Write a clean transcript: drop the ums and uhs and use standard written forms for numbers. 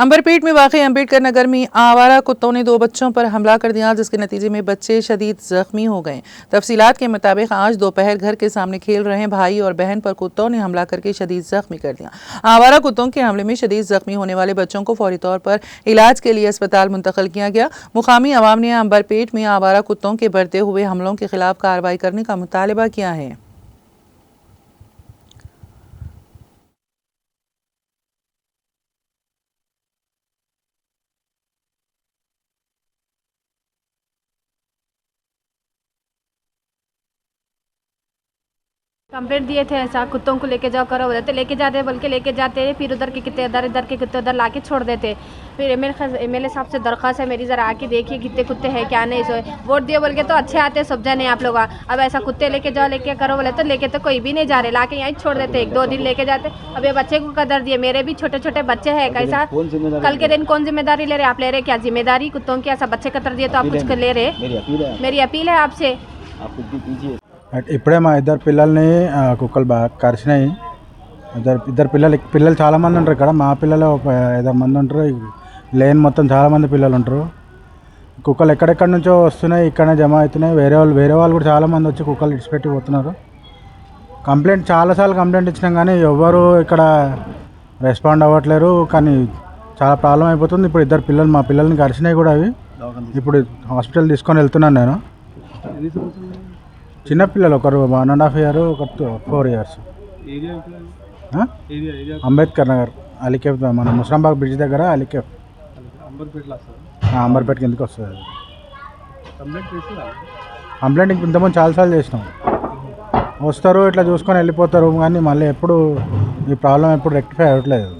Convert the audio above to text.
अंबरपेट में वाक़ई अम्बेडकर नगर में आवारा कुत्तों ने 2 बच्चों पर हमला कर दिया, जिसके नतीजे में बच्चे शदीद जख्मी हो गए। तफसीलात के मुताबिक आज दोपहर घर के सामने खेल रहे भाई और बहन पर कुत्तों ने हमला करके शदीद जख्मी कर दिया। आवारा कुत्तों के हमले में शदीद जख्मी होने वाले बच्चों को फौरी तौर पर इलाज के लिए अस्पताल मुंतकिल किया गया। मुकामी अवाम ने अंबरपेट में आवारा कुत्तों के बढ़ते हुए हमलों के खिलाफ कार्रवाई करने का मुतालबा किया है। कंप्लेंट दिए थे ऐसा कुत्तों को लेके जाओ करो, बोले तो लेके जाते, बोल के लेके जाते, फिर उधर के कितने इधर के कितने उधर लाके छोड़ देते। फिर एमएलए साहब से दरख्वास्त है मेरी, ज़रा आके देखिए कितने कुत्ते हैं क्या नहीं। सो वोट दिए बोल के तो अच्छे आते सब जने आप लोग, अब ऐसा कुत्ते लेके जाओ लेके करो बोले तो लेके तो कोई भी नहीं जा रहे, लाके यहीं छोड़ देते, 1-2 दिन लेके जाते। अब ये बच्चे को कदर दिए, मेरे भी छोटे छोटे बच्चे हैं, कैसा कल के दिन कौन जिम्मेदारी ले रहे? आप ले रहे क्या जिम्मेदारी कुत्तों की? ऐसा बच्चे कतर दिए तो आप कुछ ले रहे? मेरी अपील है आपसे। ఇప్పుడే మా ఇద్దరు పిల్లల్ని కుక్కలు బాగా కరిచినాయి. ఇద్దరు పిల్లలు చాలామంది ఉంటారు ఇక్కడ. మా పిల్లలు ఒక 5 మంది ఉంటారు. లేన్ మొత్తం చాలామంది పిల్లలు ఉంటారు. కుక్కలు ఎక్కడెక్కడ నుంచో వస్తున్నాయి, ఇక్కడనే జమ అవుతున్నాయి. వేరే వాళ్ళు కూడా చాలామంది వచ్చి కుక్కలు ఇడిచిపెట్టి పోతున్నారు. చాలాసార్లు కంప్లైంట్ ఇచ్చినాం కానీ ఎవరు ఇక్కడ రెస్పాండ్ అవ్వట్లేరు. కానీ చాలా ప్రాబ్లం అయిపోతుంది. ఇప్పుడు మా పిల్లల్ని కరిచినాయి కూడా. అవి ఇప్పుడు హాస్పిటల్ తీసుకొని వెళ్తున్నాను నేను. చిన్నపిల్లలు, ఒకరు 1.5 years, ఒకరు 4 years. అంబేద్కర్ నగర్ అలీకేఫ్, మన ముస్రాంబాగ్ బ్రిడ్జ్ దగ్గర అలీకేఫ్. అంబర్పేట కిందకి వస్తుంది. కంప్లైంట్ ఇంతకుముందు చాలాసార్లు చేసినాం. వస్తారు ఇట్లా చూసుకొని వెళ్ళిపోతారు, కానీ మళ్ళీ ఎప్పుడు ఈ ప్రాబ్లం ఎప్పుడు రెక్టిఫై అవ్వట్లేదు.